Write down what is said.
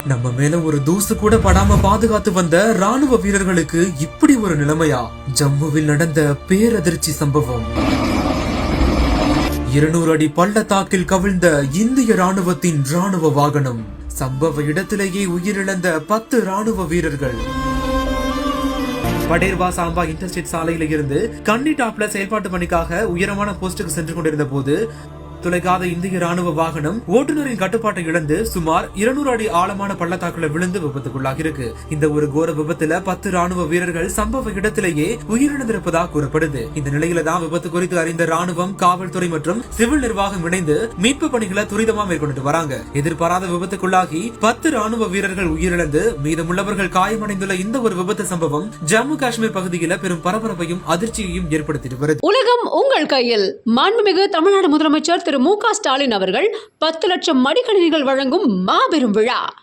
நம்ம மேல ஒரு தூசு கூட படாம பாதுகாத்து வந்த ராணுவ வீரர்களுக்கு இப்படி ஒரு நிலைமையா? ஜம்முவில் நடந்த பேரதிர்ச்சி சம்பவம். 200 அடி பள்ளத்தாக்கில் கவிழ்ந்த இந்திய ராணுவத்தின் ராணுவ வாகனம். சம்பவ இடத்திலேயே உயிரிழந்த 10 ராணுவ வீரர்கள். படேர்வா சாம்பா இன்டர்ஸ்டேட் சாலையில இருந்து கன்னி டாப்ல செயல்பாட்டு பணிக்காக உயரமான போஸ்டுக்கு சென்று கொண்டிருந்த போது துளைக்காத இந்திய ராணுவ வாகனம் ஓட்டுநரின் கட்டுப்பாட்டை இழந்து சுமார் 200 அடி ஆழமான பள்ளத்தாக்குல விழுந்து விபத்துக்குள்ளாகி இருக்கு. இந்த ஒரு கோர விபத்துல 10 ராணுவ வீரர்கள் சம்பவ இடத்திலேயே உயிரிழந்திருப்பதாக கூறப்படுது. இந்த நிலையில தான் விபத்து குறித்து அறிந்த ராணுவம், காவல்துறை மற்றும் சிவில் நிர்வாகம் இணைந்து மீட்பு பணிகளை துரிதமா மேற்கொண்டு வராங்க. எதிர்பாராத விபத்துக்குள்ளாகி 10 ராணுவ வீரர்கள் உயிரிழந்து மீதமுள்ளவர்கள் காயமடைந்துள்ள இந்த ஒரு விபத்து சம்பவம் ஜம்மு காஷ்மீர் பகுதியில பெரும் பரபரப்பையும் அதிர்ச்சியையும் ஏற்படுத்திட்டு வருது. உலகம் உங்கள் கையில். மாண்புமிகு தமிழ்நாடு முதலமைச்சர் திரு மு க ஸ்டாலின் அவர்கள் 10 லட்சம் மடிக்கணினிகள் வழங்கும் மாபெரும் விழா.